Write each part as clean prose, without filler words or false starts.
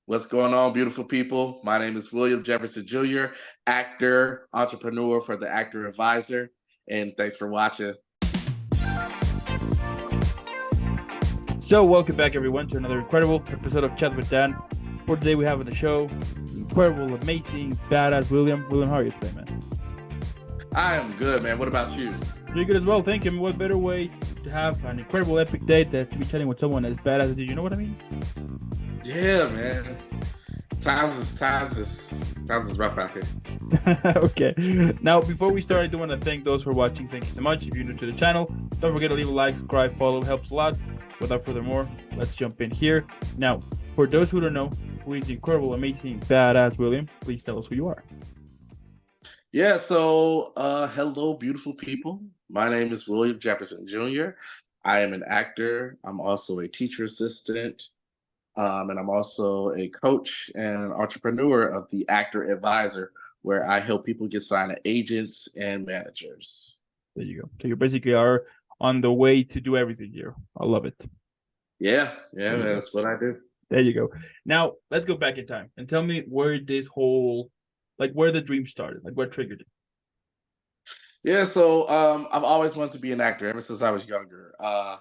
What's going on, beautiful people? My name is William Jefferson Jr., actor, entrepreneur for the Actor Advisor, and thanks for watching. So, welcome back, everyone, to another incredible episode of Chat with Dan. For today, we have on the show incredible, amazing, badass William. William, how are you today, man? I am good, man. What about you? Pretty good as well, thank you. What better way to have an incredible, epic date than to be chatting with someone as badass as you? You know what I mean? Yeah, man. Times is rough out here. Okay. Now, before we start, I do want to thank those who are watching. Thank you so much. If you're new to the channel, don't forget to leave a like, subscribe, follow. It helps a lot. Without further more, let's jump in here. Now, for those who don't know, who is the incredible, amazing, badass William, please tell us who you are. Yeah, so hello, beautiful people. My name is William Jefferson Jr. I am an actor. I'm also a teacher assistant. And I'm also a coach and an entrepreneur of the Actor Advisor, where I help people get signed to agents and managers. There you go. Okay, you basically are on the way to do everything here. I love it. Yeah, man, that's what I do. There you go. Now, let's go back in time and tell me where this whole, where the dream started, what triggered it. Yeah, so I've always wanted to be an actor ever since I was younger. I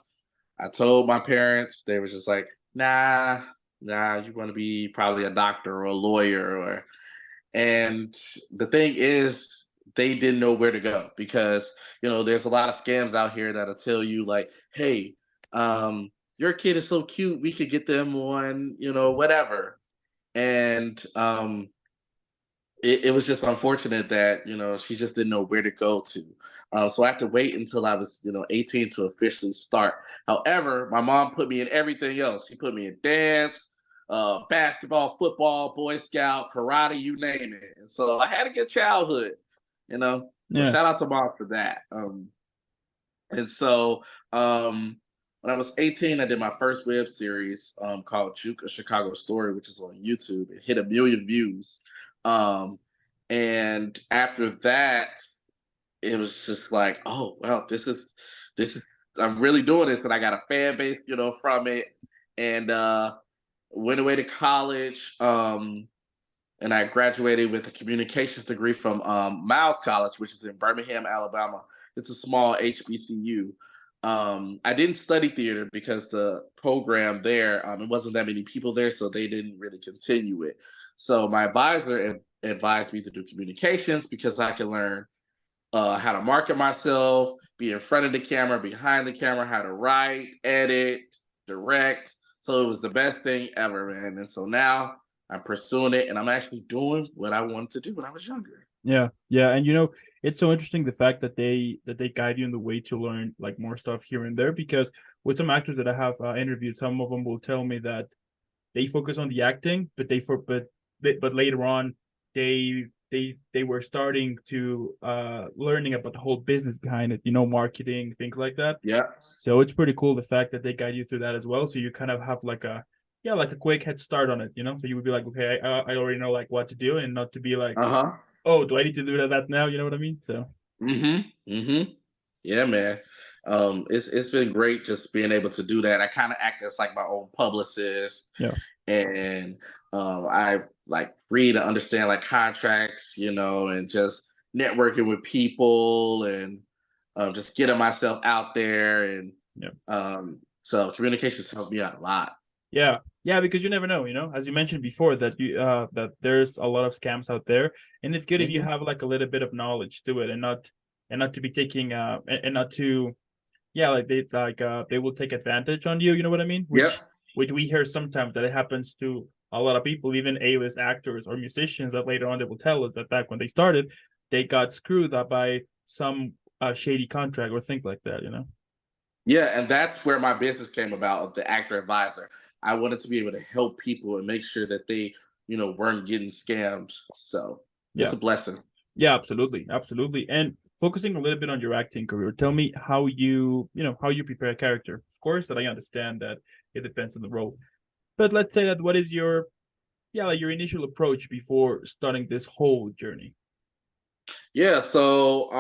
told my parents, they were just like, nah, you want to be probably a doctor or a lawyer. And the thing is, they didn't know where to go because, there's a lot of scams out here that'll tell you like, hey, your kid is so cute, we could get them on, whatever. And it was just unfortunate that, she just didn't know where to go to. So I had to wait until I was, 18 to officially start. However, my mom put me in everything else. She put me in dance, basketball, football, Boy Scout, karate, you name it. And so I had a good childhood, Yeah. So shout out to mom for that. And so when I was 18, I did my first web series called Juke, a Chicago Story, which is on YouTube. It hit 1 million views. And after that, it was just like, oh, well, this is, I'm really doing this. And I got a fan base, from it. And went away to college. And I graduated with a communications degree from Miles College, which is in Birmingham, Alabama. It's a small HBCU. I didn't study theater because the program there, it wasn't that many people there, so they didn't really continue it. So my advisor advised me to do communications because I could learn how to market myself, be in front of the camera, behind the camera, how to write, edit, direct. So it was the best thing ever, man. And so now I'm pursuing it, and I'm actually doing what I wanted to do when I was younger. Yeah, and it's so interesting the fact that they guide you in the way to learn more stuff here and there, because with some actors that I have interviewed, some of them will tell me that they focus on the acting, but later on they were starting to learning about the whole business behind it, marketing, things like that. Yeah. So it's pretty cool the fact that they guide you through that as well. So you kind of have like a quick head start on it, So you would be like, okay, I already know what to do, and not to be like, oh, do I need to do that now? You know what I mean? So. Yeah, man. It's been great just being able to do that. I kind of act as like my own publicist. Yeah. And I free to understand contracts, and just networking with people and just getting myself out there. And so communications helped me out a lot. Yeah, because you never know, as you mentioned before, that you that there's a lot of scams out there, and it's good if you have a little bit of knowledge to it, and not to be taking and not to they will take advantage on you, you know what I mean? Which we hear sometimes that it happens to a lot of people, even A-list actors or musicians, that later on they will tell us that back when they started, they got screwed up by some shady contract or things like that, Yeah, and that's where my business came about, of the Actor Advisor. I wanted to be able to help people and make sure that they, weren't getting scammed. So it's a blessing. Yeah, absolutely. And focusing a little bit on your acting career, tell me how you prepare a character. Of course, that I understand that it depends on the role, but let's say that what is your initial approach before starting this whole journey? Yeah, so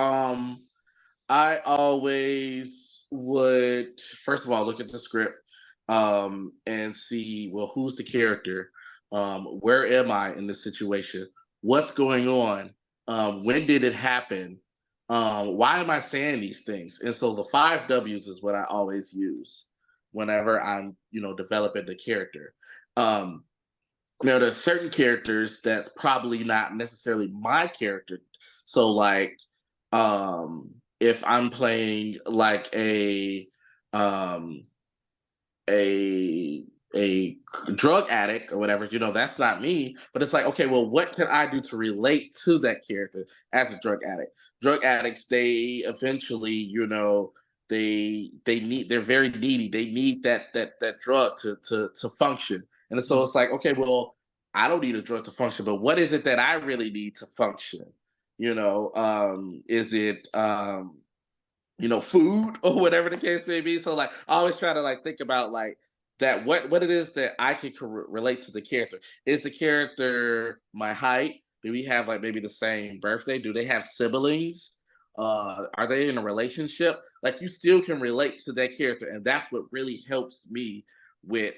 I always would first of all look at the script and see, well, who's the character, Where am I in this situation? What's going on? When did it happen? Why am I saying these things? And so the 5 W's is what I always use whenever I'm, developing the character. Um, Now there's certain characters that's probably not necessarily my character. So like if I'm playing like um a a drug addict or whatever, that's not me. But it's like, okay, well, what can I do to relate to that character as a drug addict? Drug addicts, they eventually, they're very needy. They need that drug to function. And so it's like, okay, well, I don't need a drug to function, but what is it that I really need to function? Is it food or whatever the case may be. So like I always try to like think about like that what it is that I can relate to the character. Is the character my height? Do we have like maybe the same birthday? Do they have siblings? Are they in a relationship? Like you still can relate to that character, and that's what really helps me with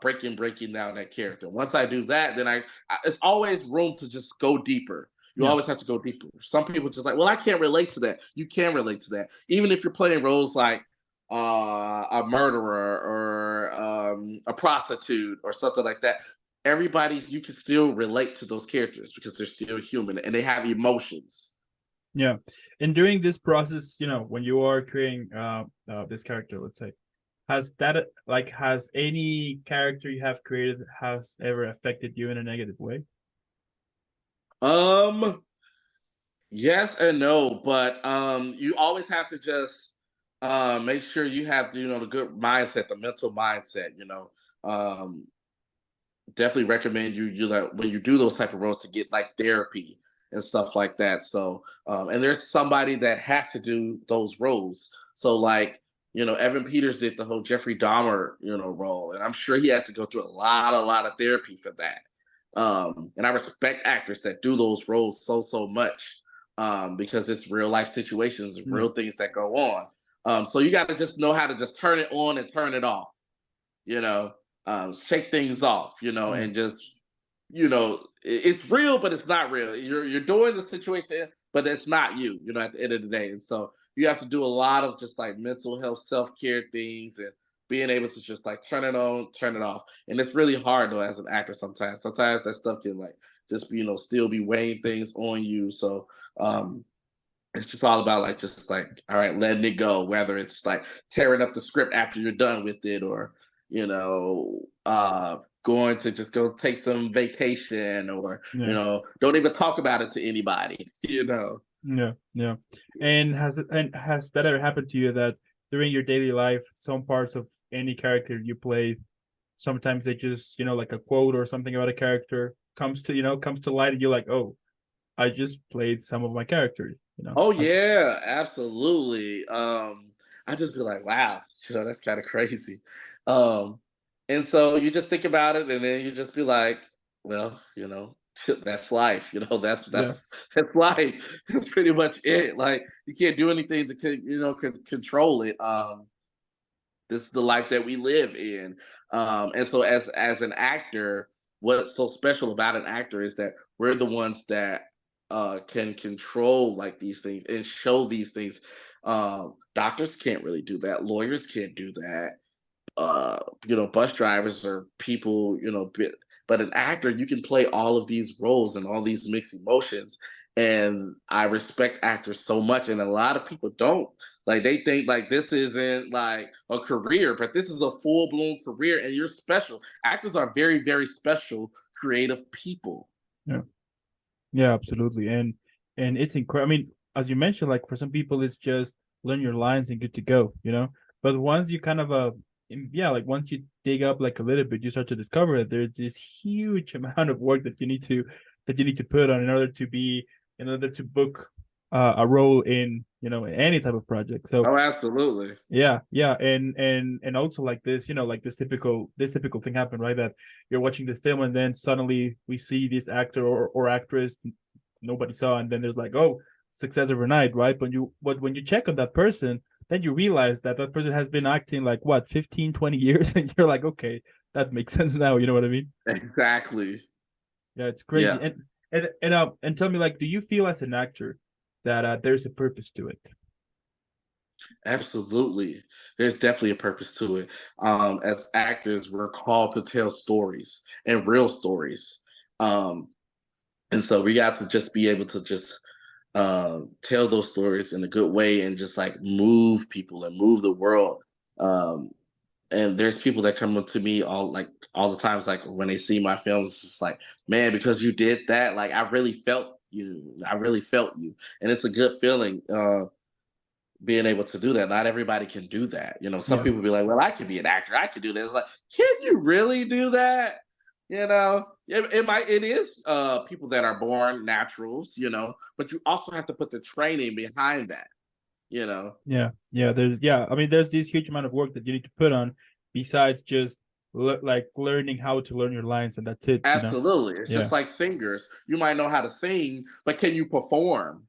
breaking down that character. Once I do that, then it's always room to just go deeper. You Yeah. always have to go deeper. Some people just like, well, I can't relate to that. You can relate to that, even if you're playing roles like a murderer or a prostitute or something like that. You can still relate to those characters because they're still human and they have emotions. Yeah. And during this process, when you are creating this character, let's say, has any character you have created has ever affected you in a negative way? Um, yes and no, but you always have to just make sure you have the good mindset, the mental mindset. Um, Definitely recommend you like when you do those type of roles to get like therapy and stuff like that. So and there's somebody that has to do those roles. So like Evan Peters did the whole Jeffrey Dahmer role, and I'm sure he had to go through a lot of therapy for that. And I respect actors that do those roles so much because it's real life situations, Yeah. real things that go on. So you got to just know how to just turn it on and turn it off. You know, shake things off, Yeah. and just, it's real, but it's not real. You're doing the situation, but it's not you, at the end of the day. And so you have to do a lot of just like mental health, self care things, and being able to just like turn it on, turn it off. And it's really hard though as an actor sometimes. Sometimes that stuff can like just still be weighing things on you. So it's just all about like just like all right, letting it go, whether it's like tearing up the script after you're done with it, or going to just go take some vacation, or Yeah. don't even talk about it to anybody. Yeah. Yeah. And has that ever happened to you that during your daily life, some parts of any character you play, sometimes they just, like a quote or something about a character comes to light, and you're like, oh, I just played some of my characters. Oh yeah, absolutely. I just be like, wow, that's kind of crazy. Um, and so you just think about it, and then you just be like, well, that's life. That's Yeah. that's life. That's pretty much it. Like you can't do anything to control it. This is the life that we live in. And so as an actor, what's so special about an actor is that we're the ones that can control like these things and show these things. Doctors can't really do that. Lawyers can't do that. Bus drivers or people, but an actor, you can play all of these roles and all these mixed emotions. And I respect actors so much. And a lot of people don't. Like they think like this isn't like a career, but this is a full-blown career and you're special. Actors are very, very special, creative people. Yeah. Yeah, absolutely. And it's incredible. I mean, as you mentioned, like for some people it's just learn your lines and good to go. But once you kind of yeah, like once you dig up like a little bit, you start to discover that there's this huge amount of work that you need to put on in order to book a role in any type of project. So Oh, absolutely. yeah, yeah, and also like this typical thing happened, right? That you're watching this film and then suddenly we see this actor or actress nobody saw, and then there's like, oh, success overnight, right? But when you check on that person, then you realize that person has been acting like what 15, 20 years, and you're like, okay, that makes sense now. You know what I mean? Exactly. Yeah, it's Yeah, crazy. And tell me, like, do you feel as an actor that there's a purpose to it? absolutely. There's definitely a purpose to it. As actors, we're called to tell stories and real stories. Um, and so we got to just be able to just tell those stories in a good way and just like move people and move the world. Um, and there's people that come up to me all the times, like when they see my films, it's just like, man, because you did that, like I really felt you. I really felt you, and it's a good feeling. Being able to do that. Not everybody can do that. You know, some Yeah, people be like, well, I could be an actor. I could do this. It's like, can you really do that? You know, it is people that are born naturals, you know, but you also have to put the training behind that, you know. yeah. I mean, there's this huge amount of work that you need to put on besides just like learning how to learn your lines, and that's it. You know? Absolutely. It's Yeah, just like singers. You might know how to sing, but can you perform?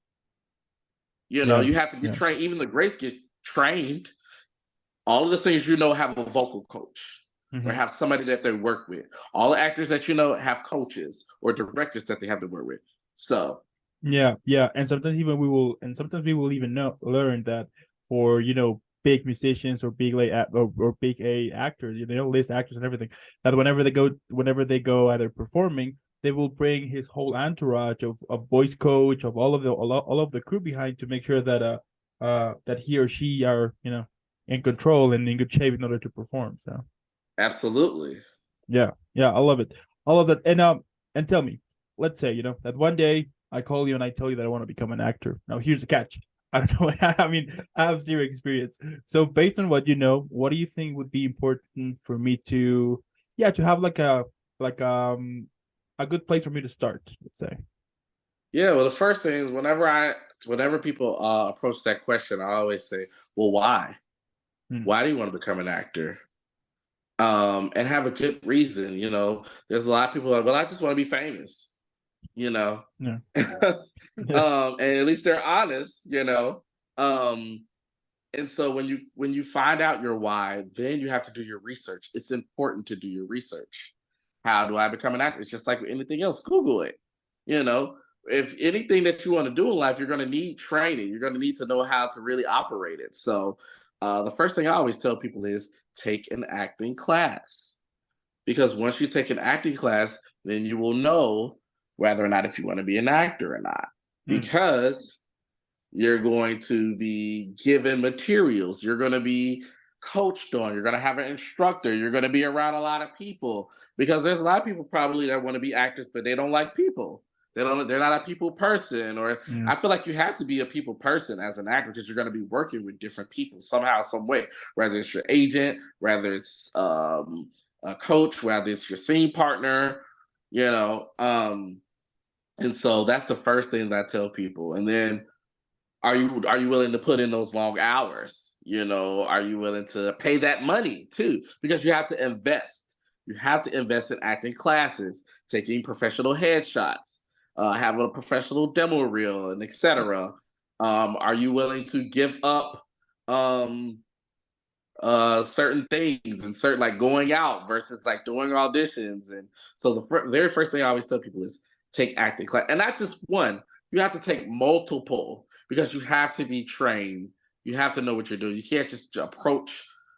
You know, yeah, you have to get yeah. trained. Even the greats get trained. All of the things you know have a vocal coach or Hmm. have somebody that they work with. All the actors that you know have coaches or directors that they have to work with. So Yeah, yeah, sometimes we will even know learn that for big musicians or big or big A actors, list actors and everything, that whenever they go either performing, they will bring his whole entourage of voice coach, of all of the crew behind, to make sure that that he or she are in control and in good shape in order to perform. So absolutely. yeah, yeah, I love it. I love that. And tell me, let's say, that one day I call you and I tell you that I want to become an actor. Now, here's the catch. I don't know. I mean, I have zero experience. So, based on what you know, what do you think would be important for me to, yeah, to have like a good place for me to start? Let's say. Yeah, well the first thing is whenever people approach that question, I always say, well, why? Hmm. Why do you want to become an actor? And have a good reason, you know. There's a lot of people like, well, I just want to be famous, you know. Yeah. Yeah. And at least they're honest, you know. Um, and so when you find out your why, then you have to do your research. It's important to do your research. How do I become an actor? It's just like anything else. Google it. You know, if anything that you want to do in life, you're going to need training. You're going to need to know how to really operate it. So the first thing I always tell people is take an acting class, because once you take an acting class, then you will know whether or not if you want to be an actor or not, Hmm. because you're going to be given materials. You're going to be coached on. You're going to have an instructor. You're going to be around a lot of people, because there's a lot of people probably that want to be actors, but they don't like people. They don't. They're not a people person. Or Yeah. I feel like you have to be a people person as an actor, because you're going to be working with different people somehow, some way. Whether it's your agent, whether it's a coach, whether it's your scene partner, you know. And so that's the first thing that I tell people. And then are you willing to put in those long hours? You know, are you willing to pay that money too? Because you have to invest. You have to invest in acting classes, taking professional headshots, having a professional demo reel, and etc. Are you willing to give up um, certain things and certain, like going out versus like doing auditions? And so the very first thing I always tell people is take acting class, and not just one. You have to take multiple, because you have to be trained. You have to know what you're doing. You can't just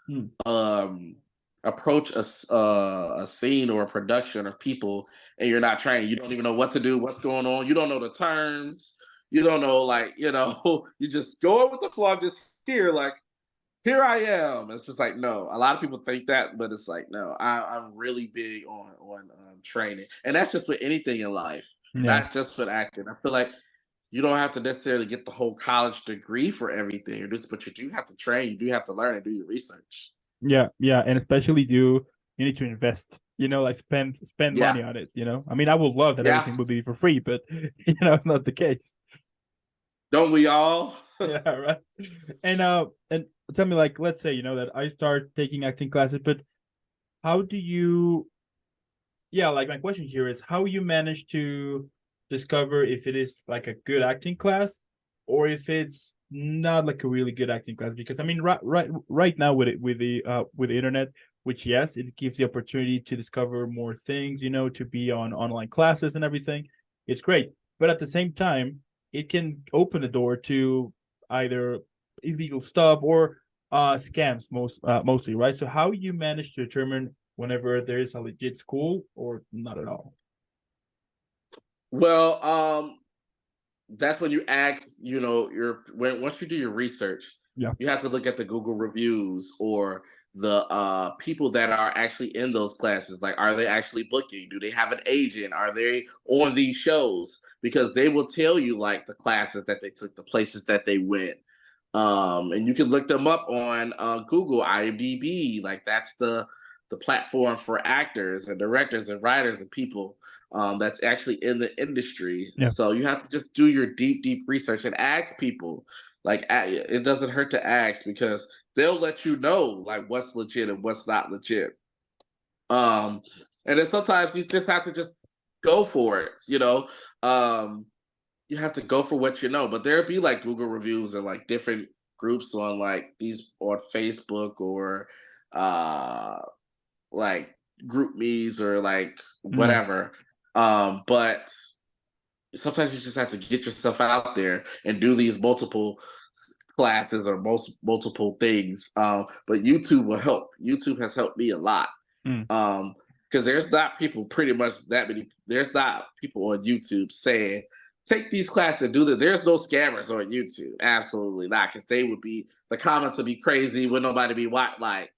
Hmm. um approach a scene or a production of people and you're not trained. You don't even know what to do, what's going on. You don't know the terms. You don't know, like, you know, you just go with the flow. I'm just here, like, here I am. It's just like, no. A lot of people think that, but it's like, no. I'm really big on training, and that's just with anything in life, Yeah. not just with acting. I feel like you don't have to necessarily get the whole college degree for everything, or this, but you do have to train. You do have to learn and do your research. Yeah, yeah, and especially you need to invest, like spend Yeah, money on it. I mean, I would love that yeah. everything would be for free, but it's not the case. Don't we all? Yeah, right. And tell me, like, let's say that I start taking acting classes, but how do you? Yeah, like my question here is how you manage to discover if it is like a good acting class or if it's not like a really good acting class. Because I mean, right now with the internet, which, yes, it gives the opportunity to discover more things, to be on online classes and everything. It's great. But at the same time, it can open the door to either illegal stuff or scams, mostly, right? So how you manage to determine whenever there is a legit school or not at all? Well, that's when you ask, once you do your research, Yeah. you have to look at the Google reviews or the people that are actually in those classes. Like, are they actually booking? Do they have an agent? Are they on these shows? Because they will tell you like the classes that they took, the places that they went. And you can look them up on Google, IMDb. Like that's the platform for actors and directors and writers and people that's actually in the industry. Yeah. So you have to just do your deep research and ask people. Like it doesn't hurt to ask because they'll let you know like what's legit and what's not legit. Um, and then sometimes you just have to just go for it. You have to go for what you know. But there'll be like Google reviews and like different groups on like these on Facebook or like group me's or like Yeah. whatever. But sometimes you just have to get yourself out there and do these multiple classes or multiple things. But YouTube will help. YouTube has helped me a lot. Mm. Because there's not people pretty much that many. There's not people on YouTube saying take these classes and do this. There's no scammers on YouTube. Absolutely not. Because the comments would be crazy. Would nobody be like?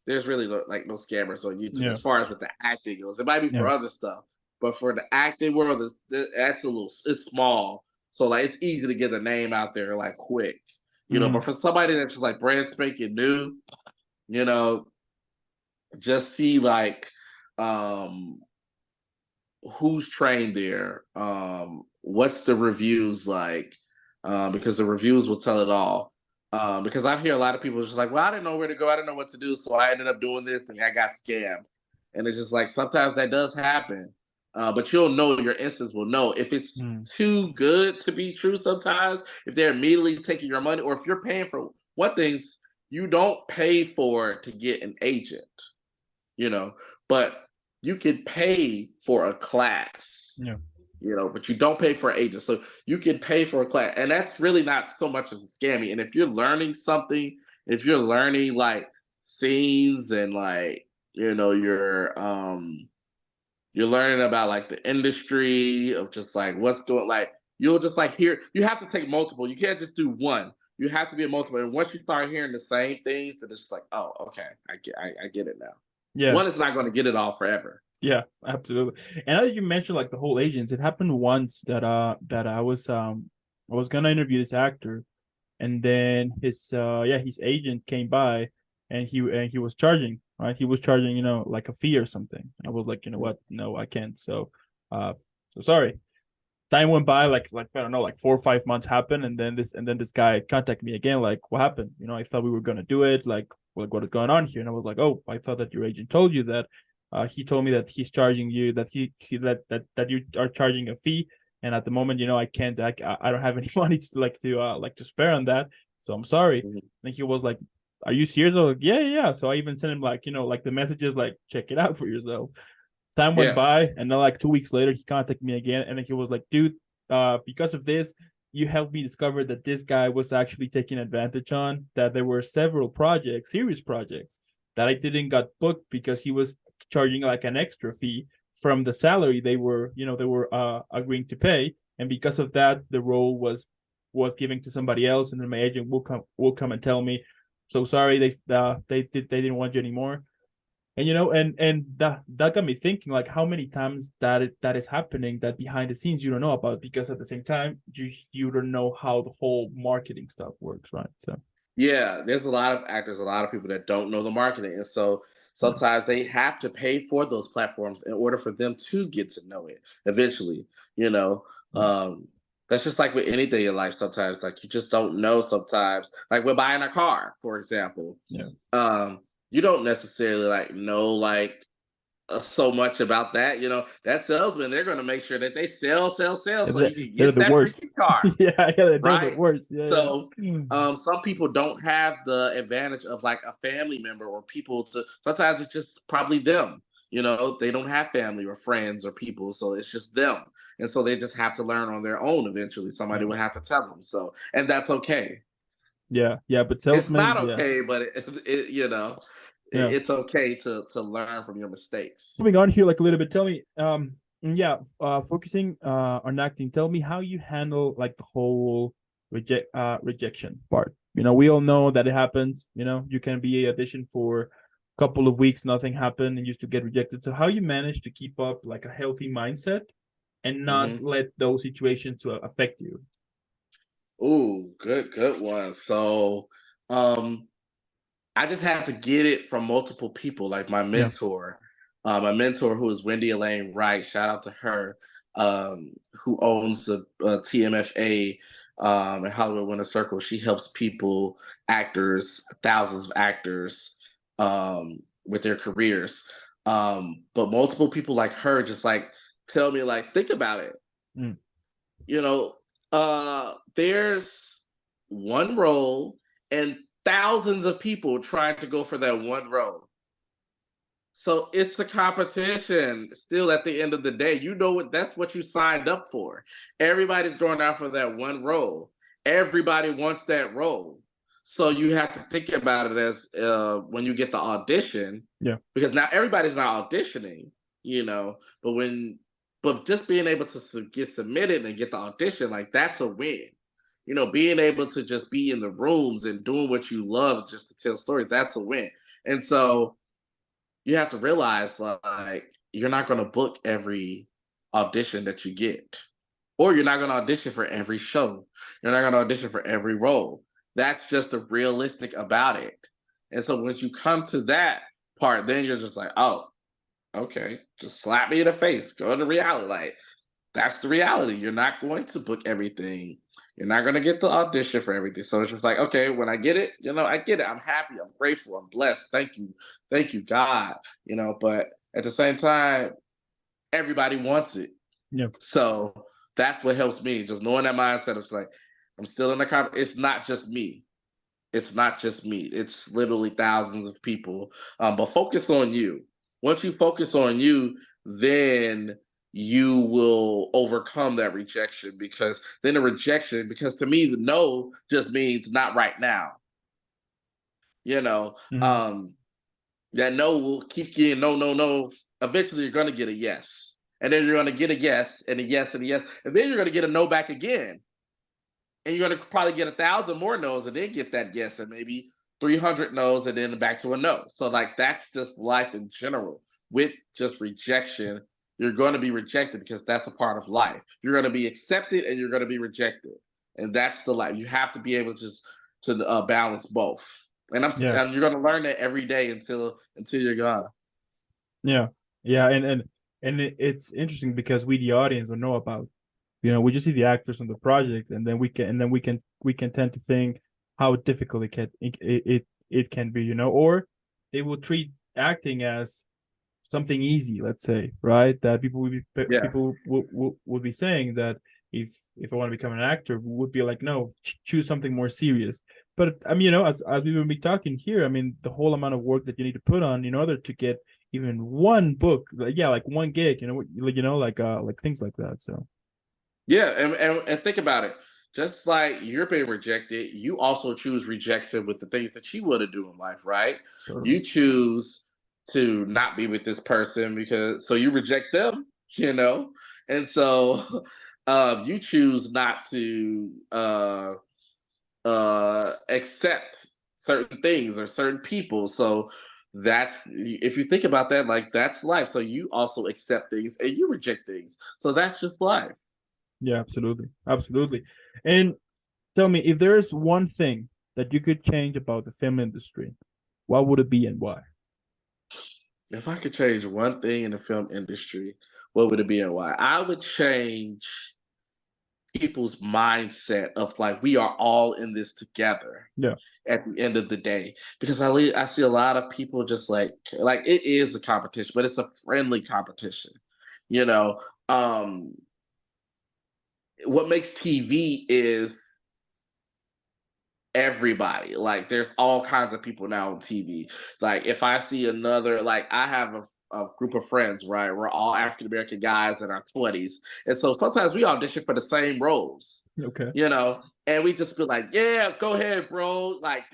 There's really no scammers on YouTube Yeah. as far as with the acting goes. It might be Yeah. for other stuff, but for the acting world, it's small. So like it's easy to get a name out there like quick, But for somebody that's just like brand spanking new, you know, just see like um who's trained there, what's the reviews like, because the reviews will tell it all. Because I hear a lot of people just like, well, I didn't know where to go, I didn't know what to do, so I ended up doing this and I got scammed. And it's just like sometimes that does happen. But you'll know, your instance will know if it's too good to be true sometimes, if they're immediately taking your money, or if you're paying for what things you don't pay for to get an agent, but you could pay for a class, Yeah. but you don't pay for an agent. So you can pay for a class. And that's really not so much of a scammy. And if you're learning something, if you're learning like scenes and like, you're learning about like the industry of just like what's going, like you'll just like hear, you have to take multiple. You can't just do one. You have to be a multiple. And once you start hearing the same things, then it's just like, oh, okay, I get it now. Yeah. One is not going to get it all forever. Yeah, absolutely. And as you mentioned, like the whole agents, it happened once that I was gonna interview this actor, and then his agent came by, and he was charging, right? He was charging, like a fee or something. And I was like, you know what? No, I can't. So sorry. Time went by, like I don't know, like 4 or 5 months happened, and then this guy contacted me again, like, what happened? I thought we were gonna do it, like what is going on here? And I was like, oh, I thought that your agent told you that. He told me that he's charging you, that that you are charging a fee, and at the moment, I can't, I don't have any money to spare on that, so I'm sorry. Mhm. And he was like, are you serious? I was like, yeah. So I even sent him like, like the messages, like, check it out for yourself. Time went Yeah. by, and then like 2 weeks later, he contacted me again, and then he was like, "Dude, because of this, you helped me discover that this guy was actually taking advantage on. That there were several projects, serious projects, that I didn't got booked because he was charging like an extra fee from the salary they were agreeing to pay, and because of that, the role was given to somebody else, and then my agent will come and tell me, so sorry, they didn't want you anymore." And that got me thinking, like, how many times that is happening, that behind the scenes you don't know about, because at the same time you don't know how the whole marketing stuff works, right? So Yeah, there's a lot of actors, a lot of people that don't know the marketing. And so yeah. sometimes they have to pay for those platforms in order for them to get to know it eventually, you know. Yeah. Um, that's just like with anything in life sometimes. Like you just don't know sometimes. Like we're buying a car, for example. Yeah. You don't necessarily like know like so much about that. That salesman, they're going to make sure that they sell, so you can They're get the that worst. freaking car, Yeah, they're the right? worst. Yeah, So, yeah. some people don't have the advantage of like a family member or people to. Sometimes it's just probably them. They don't have family or friends or people, so it's just them, and so they just have to learn on their own. Eventually, somebody Yeah, will have to tell them. So, and that's okay. yeah, yeah. But It's not salesmen, yeah, okay, but yeah. it's okay to learn from your mistakes. Moving on here, like a little bit. Tell me, yeah, focusing on acting. Tell me how you handle like the whole rejection part. We all know that it happens. You can be audition for a couple of weeks, nothing happened, and you still get rejected. So how you manage to keep up like a healthy mindset and not Hmm. let those situations affect you? Ooh, good one. So, um, I just had to get it from multiple people, like Yeah. my mentor who is Wendy Elaine Wright. Shout out to her, who owns the TMFA and Hollywood Winter Circle. She helps people, actors, thousands of actors, with their careers. But multiple people like her just like tell me like, think about it. Mm. You know, there's one role and thousands of people trying to go for that one role. So it's a competition still at the end of the day. That's what you signed up for. Everybody's going out for that one role. Everybody wants that role. So you have to think about it as when you get the audition, Yeah. because now everybody's not auditioning, you know, but just being able to get submitted and get the audition, like that's a win. Being able to just be in the rooms and doing what you love just to tell stories, that's a win. And so you have to realize like you're not going to book every audition that you get, or you're not going to audition for every show. You're not going to audition for every role. That's just the realistic about it. And so once you come to that part, then you're just like, oh, okay, just slap me in the face, go into reality. Like, that's the reality. You're not going to book everything. You're not going to get the audition for everything. So it's just like, okay, when I get it, I get it. I'm happy. I'm grateful. I'm blessed. Thank you. Thank you, God. But at the same time, everybody wants it. Yeah. So that's what helps me. Just knowing that mindset of like, I'm still in the it's not just me. It's not just me. It's literally thousands of people. But focus on you. Once you focus on you, then you will overcome that rejection, because to me, the no just means not right now. You know, Hmm. um, that no will keep getting no, no, no. Eventually, you're going to get a yes. And then you're going to get a yes and a yes and a yes. And then you're going to get a no back again, and you're going to probably get 1,000 more no's and then get that yes, and maybe 300 no's and then back to a no. So like that's just life in general. With just rejection, you're going to be rejected because that's a part of life. You're going to be accepted and you're going to be rejected, and that's the life. You have to be able to balance both. Yeah. And you're going to learn that every day until you're gone. Yeah. Yeah. And it's interesting because we, the audience, don't know about, we just see the actors on the project, and then we can tend to think how difficult it can be, or they will treat acting as something easy, let's say, right? That Yeah. people would be saying that if I want to become an actor, would be like, no, choose something more serious. But I mean, as we will be talking here, I mean, the whole amount of work that you need to put on in order to get even one book, like one gig, like things like that. So Yeah, and think about it. Just like you're being rejected, you also choose rejection with the things that you want to do in life, right? totally. You choose to not be with this person because so you reject them, and so you choose not to accept certain things or certain people. So that's if you think about that, like that's life. So you also accept things and you reject things. So that's just life. Yeah, absolutely, absolutely. And tell me, if there is one thing that you could change about the film industry, what would it be and why? If I could change one thing in the film industry, what would it be and why? I would change people's mindset of like we are all in this together Yeah. at the end of the day, because I see a lot of people just like it is a competition, but it's a friendly competition, you know. um what makes TV is everybody. Like there's all kinds of people now on TV. Like if I see another, like I have a group of friends, right? We're all African American guys in our 20s. And so sometimes we audition for the same roles, Okay. you know, and we just be like, yeah, go ahead, bro. Like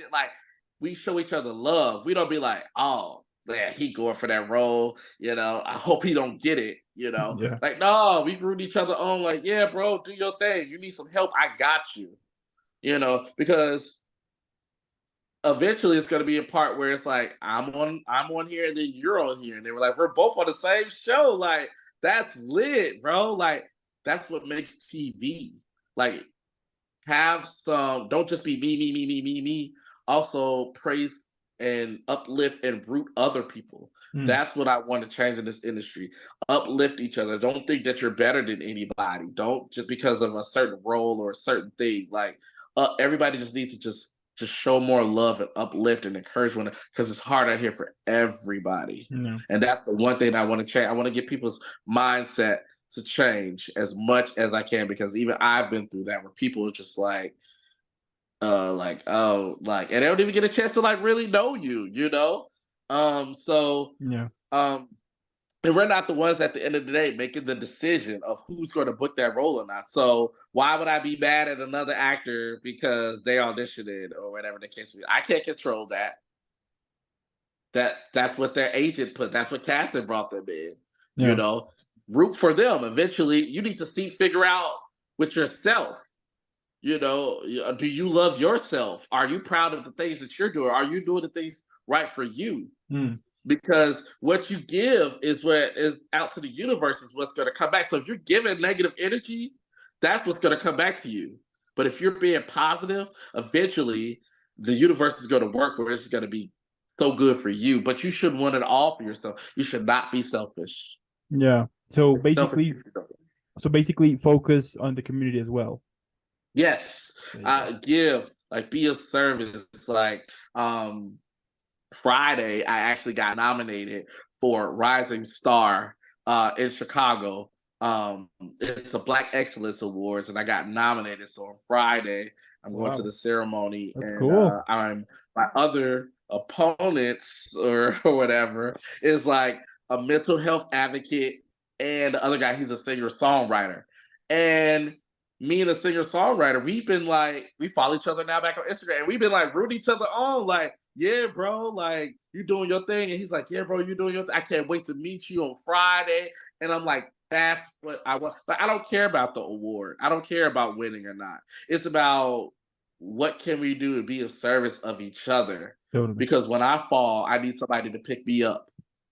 we show each other love. We don't be like, oh, yeah, he going for that role, you know. I hope he don't get it, you know. Yeah. Like, no, we root each other on, like, yeah, bro, do your thing. You need some help, I got you, you know, because eventually it's going to be a part where it's like I'm on here and then you're on here, and they were like, we're both on the same show. Like that's lit, bro. Like that's what makes TV. Like have some, don't just be me. Also praise and uplift and root other people. Mm. That's what I want to change in this industry. Uplift each other. Don't think that you're better than anybody. Don't just because of a certain role or a certain thing. Like everybody just needs to just show more love and uplift and encourage one, because it's hard out here for everybody. Yeah. And that's the one thing I want to change. I want to get people's mindset to change as much as I can, because even I've been through that where people are just like oh, like, and they don't even get a chance to like really know you, you know. So Yeah. um and we're not the ones at the end of the day making the decision of who's going to book that role or not. So why would I be mad at another actor because they auditioned it or whatever the case may be? I can't control that. That's what their agent put. That's what casting brought them in. You Yeah. know, root for them. Eventually, you need to figure out with yourself. You know, do you love yourself? Are you proud of the things that you're doing? Are you doing the things right for you? Mm. Because what you give is what is out to the universe is what's going to come back. So if you're giving negative energy, that's what's going to come back to you. But if you're being positive, eventually the universe is going to work where it's going to be so good for you. But you should want it all for yourself. You should not be selfish. Yeah. So Selfish. basically, focus on the community as well. Yes, There you go. give, like be of service. Like Friday, I actually got nominated for Rising Star in Chicago. It's a Black Excellence Awards, and I got nominated. So on Friday, I'm going to Wow. the ceremony, That's and cool. I'm my other opponents or whatever is like a mental health advocate, and the other guy, he's a singer songwriter, and me and a singer songwriter, we've been like, we follow each other now back on Instagram, and we've been like rooting each other on, like, yeah, bro, like you doing your thing. And he's like, yeah, bro, you doing your thing. I can't wait to meet you on Friday. And I'm like, that's what I want. But I don't care about the award. I don't care about winning or not. It's about what can we do to be of service of each other. Totally. Because when I fall, I need somebody to pick me up.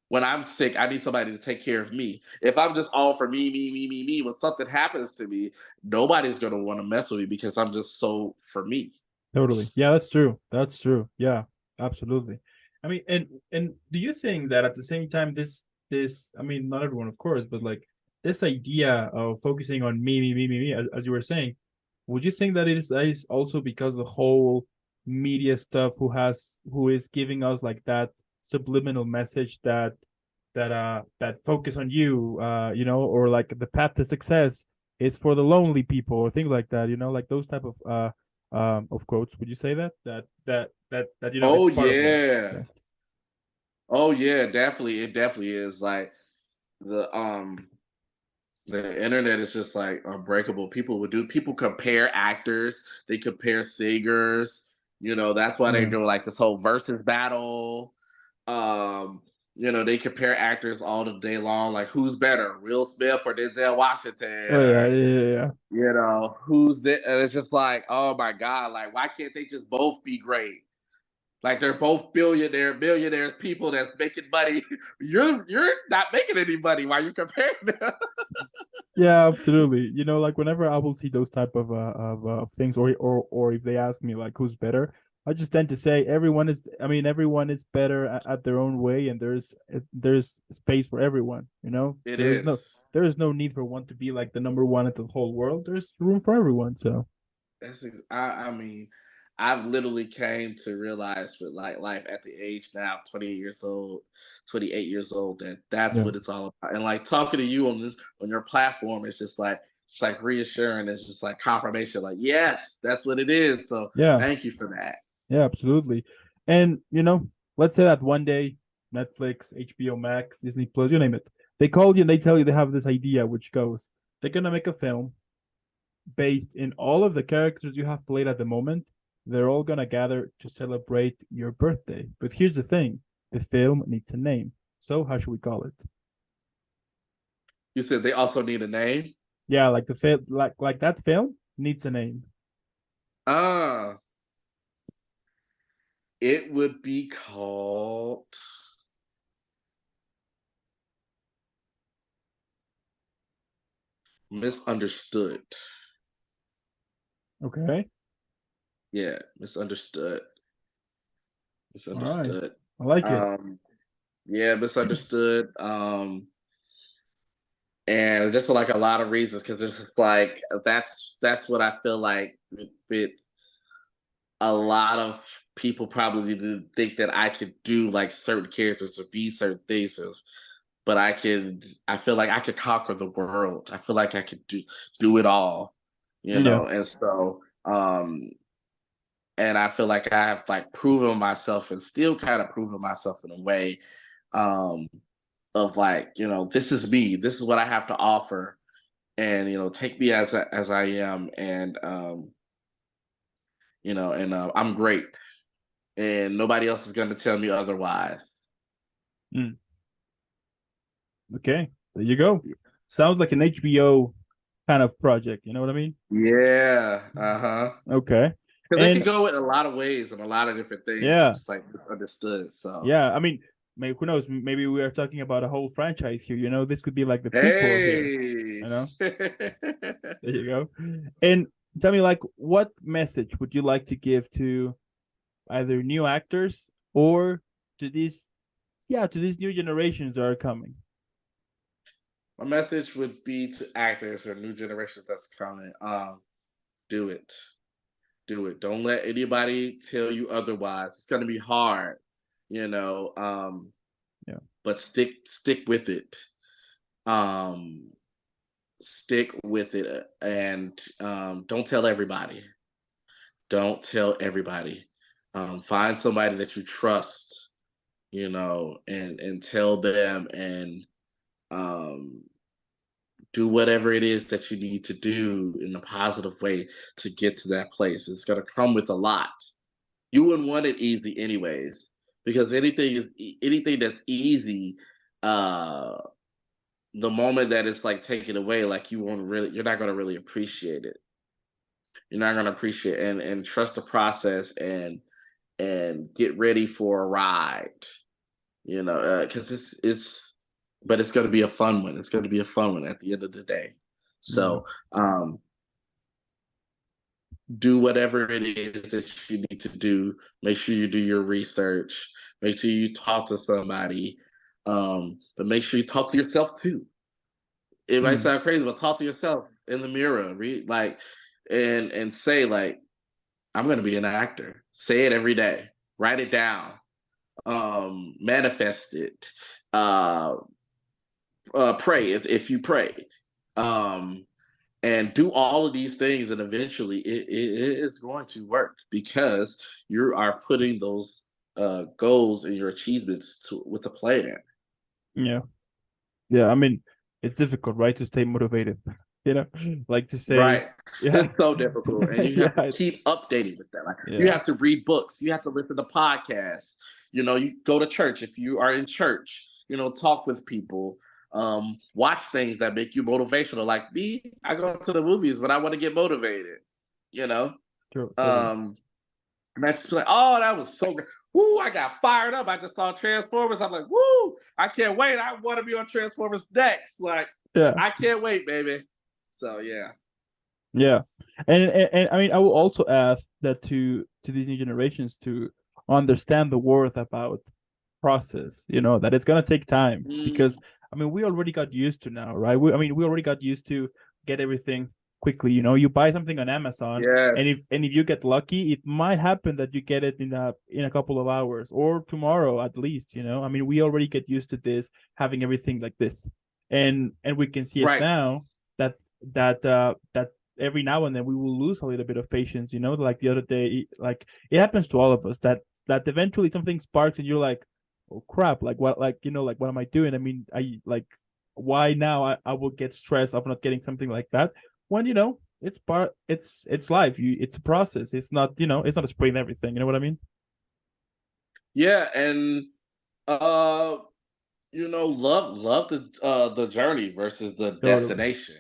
When I'm sick, I need somebody to take care of me. If I'm just all for me, when something happens to me, nobody's gonna want to mess with me because I'm just so for me. Totally. Yeah, that's true. That's true. Yeah, absolutely. I mean, and do you think that at the same time this I mean, not everyone, of course, but like this idea of focusing on me, as you were saying, would you think that it is also because the whole media stuff who is giving us like that subliminal message that focus on you, or like the path to success is for the lonely people or things like that, like those type of quotes. Would you say that it's Oh part of that? yeah. Yeah. Oh yeah, definitely. It definitely is. Like the um the internet is just like unbreakable. People compare actors, they compare singers, that's why they Yeah. do like this whole versus battle. Um, they compare actors all the day long, like who's better, Will Smith or Denzel Washington, Oh yeah, or yeah. who's the and it's just like, oh my God, like why can't they just both be great? Like they're both millionaires, people that's making money. You're not making any money. Why you comparing them? Yeah, absolutely. Like whenever I will see those type of things, or if they ask me like who's better, I just tend to say everyone is. I mean, everyone is better at their own way, and there's space for everyone. You know, It is. there is no need for one to be like the number one at the whole world. There's room for everyone. So I mean, I've literally came to realize with like life at the age now, 28 years old, 28 years old, that that's yeah, what it's all about. And like talking to you on your platform, it's like reassuring. It's just like confirmation. Like yes, that's what it is. So yeah, thank you for that. yeah, absolutely. And you know, let's say that one day Netflix, HBO Max, Disney Plus, you name it, they call you and they tell you they have this idea, which goes, they're gonna make a film based in all of the characters you have played at the moment. They're all gonna gather to celebrate your birthday. But here's the thing: the film needs a name. So how should we call it? You said they also need a name. Yeah, like the film, like that film needs a name. Uh it would be called Misunderstood. Okay. Yeah, misunderstood. All right. Misunderstood. I like it. Um, yeah, misunderstood. And just for like a lot of reasons, because it's just like that's what I feel like with a lot of people probably didn't think that I could do like certain characters or be certain things, but I feel like I could conquer the world. I feel like I could do it all, you Yeah. know. And so and I feel like I have like proven myself and still kind of proven myself in a way um of like, you know, this is me, this is what I have to offer, and you know, take me as I am, and you know, and I'm great, and nobody else is going to tell me otherwise. Mm. Okay. There you go. Sounds like an HBO kind of project. You know what I mean? Yeah, uh-huh. Okay. Because it And could go in a lot of ways and a lot of different things. It's yeah, just like misunderstood. So yeah. I mean, maybe who knows? Maybe we are talking about a whole franchise here. You know, this could be like the prequel here. hey. You know, there you go. And tell me, like, what message would you like to give to either new actors or to these, yeah, to these new generations that are coming? My message would be to actors or new generations that's coming. Do it. Do it. Don't let anybody tell you otherwise. It's gonna be hard, you know. Yeah. But stick with it. Um, Stick with it, and don't tell everybody. Don't tell everybody. Find somebody that you trust, you know, and tell them, and um, do whatever it is that you need to do in a positive way to get to that place. It's going to come with a lot. You wouldn't want it easy anyways, because anything that's easy, uh the moment that it's like taken away, like you're not going to really appreciate it. You're not going to appreciate it, and trust the process, and get ready for a ride, you know, because but it's going to be a fun one. It's going to be a fun one at the end of the day. Yeah. So do whatever it is that you need to do. Make sure you do your research. Make sure you talk to somebody. But make sure you talk to yourself too. It might Mm. sound crazy, but talk to yourself in the mirror. Read like and say like, I'm gonna be an actor. Say it every day. Write it down. Manifest it. Uh Pray if you pray. Um and do all of these things, and eventually it is going to work, because you are putting those goals and your achievements with a plan. Yeah. Yeah. I mean, it's difficult, right, to stay motivated. You know, like to say, Right. yeah, It's so difficult, and you have to yeah, keep updating with that. Like, you yeah, have to read books, you have to listen to podcasts, you know, you go to church if you are in church, you know, talk with people, watch things that make you motivational. Like me, I go to the movies when I want to get motivated, you know. totally. Um, And I just be like, oh, that was so good. Woo, I got fired up. I just saw Transformers. I'm like, woo, I can't wait. I want to be on Transformers next. Like, Yeah, I can't wait, baby. So yeah. yeah, and I mean, I will also add that to these new generations to understand the worth about process, that it's gonna take time because Mm, I mean we already got used to now, right? We already got used to get everything quickly. You buy something on Amazon, and if yes. you get lucky, it might happen that you get it in a couple of hours or tomorrow at least. I mean we already get used to this having everything like this, and we can see it Right. now that that every now and then we will lose a little bit of patience. Like the other day, like it happens to all of us that eventually something sparks and you're like, oh crap, like what, like what am I doing? I mean, I like why now I will get stressed of not getting something like that when it's life. It's a process. It's not it's not a sprint everything. You know what I mean? Yeah, and uh love the journey versus the Totally, destination.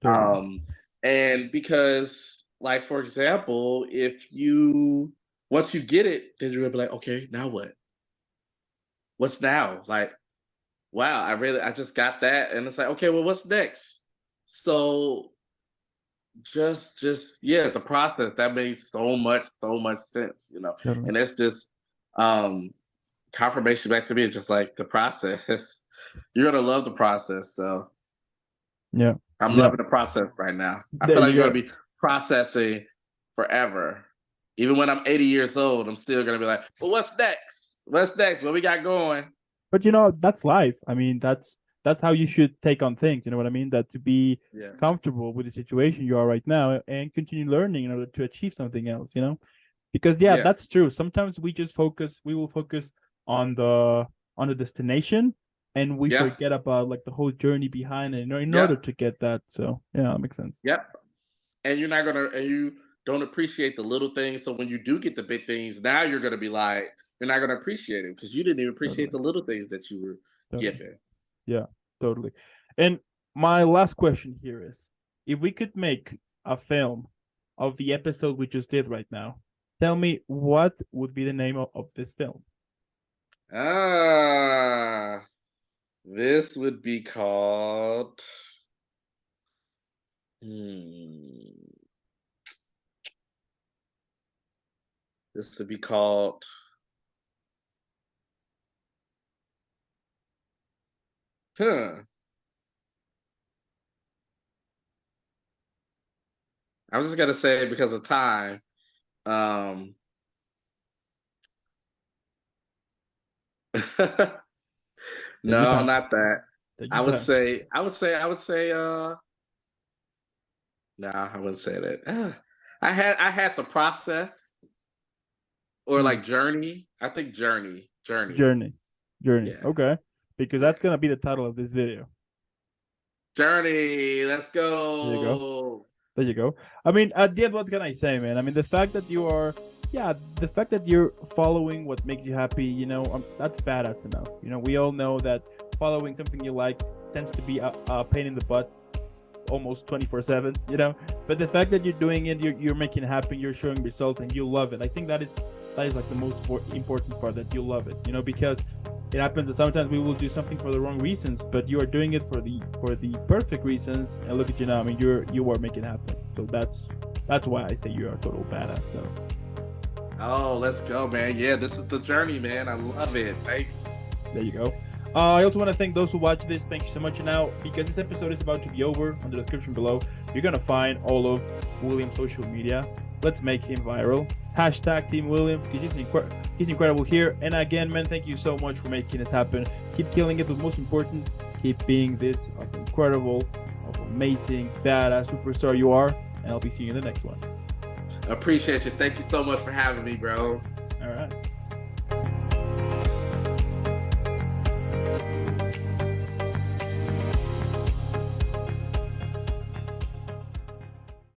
totally. Um and because, like, for example, if you once you get it, then you're gonna be like, okay, now what? What's now? Like, wow, I just got that, and it's like, okay, well, what's next? So just yeah, the process that made so much sense, Totally. and that's just um confirmation back to me, just like the process. You're gonna love the process. So Yeah, I'm yeah. loving the process right now. I There feel like you I'm gonna go. be processing forever. Even when I'm 80 years old, I'm still gonna be like, well, what's next? What's next? What we got going? But that's life. I mean, that's how you should take on things. You know what I mean? That to be Yeah. comfortable with the situation you are right now and continue learning in order to achieve something else. Because yeah, Yeah. that's true. Sometimes we will focus on the destination, and we Yeah. forget about like the whole journey behind it in order Yep. to get that. So yeah, that makes sense. Yep. And you don't appreciate the little things. So when you do get the big things, now you're gonna be like, you're not gonna appreciate it because you didn't even appreciate Totally, the little things that you were totally. given. Yeah, totally. And my last question here is, if we could make a film of the episode we just did right now, tell me what would be the name of this film? Ah, this would be called. Hmm, this would be called. Huh. I was just gonna say it because of time. Um. Take your No, time. not that. Take your I would time. say. I would say. I would say. No, I wouldn't say that. I had the process or Hmm. like journey. I think journey. Journey. Journey. Journey. Yeah. Okay. Because Yeah. that's gonna be the title of this video. Journey. Let's There you go. go. There you go. I mean, at the end, what can I say, man? I mean, the fact that yeah, the fact that you're following what makes you happy, that's badass enough. We all know that following something you like tends to be a pain in the butt almost 24/7, but the fact that you're doing it, you're making it happen, you're showing results, and you love it. I think that is like the most important part, that you love it, because it happens that sometimes we will do something for the wrong reasons, but you are doing it for the perfect reasons, and look at you now. I mean, you are making it happen. So that's why I say you're a total badass. So Oh, let's go, man. Yeah, this is the journey, man. I love it. Thanks. there you go. I also want to thank those who watch this. Thank you so much. Now, because this episode is about to be over, on the description below, you're going to find all of William's social media. Let's make him viral. Hashtag Team William, because he's incredible here. And again, man, thank you so much for making this happen. Keep killing it, but most important, keep being this incredible, amazing, badass superstar you are. And I'll be seeing you in the next one. Appreciate you. Thank you so much for having me, bro. All right.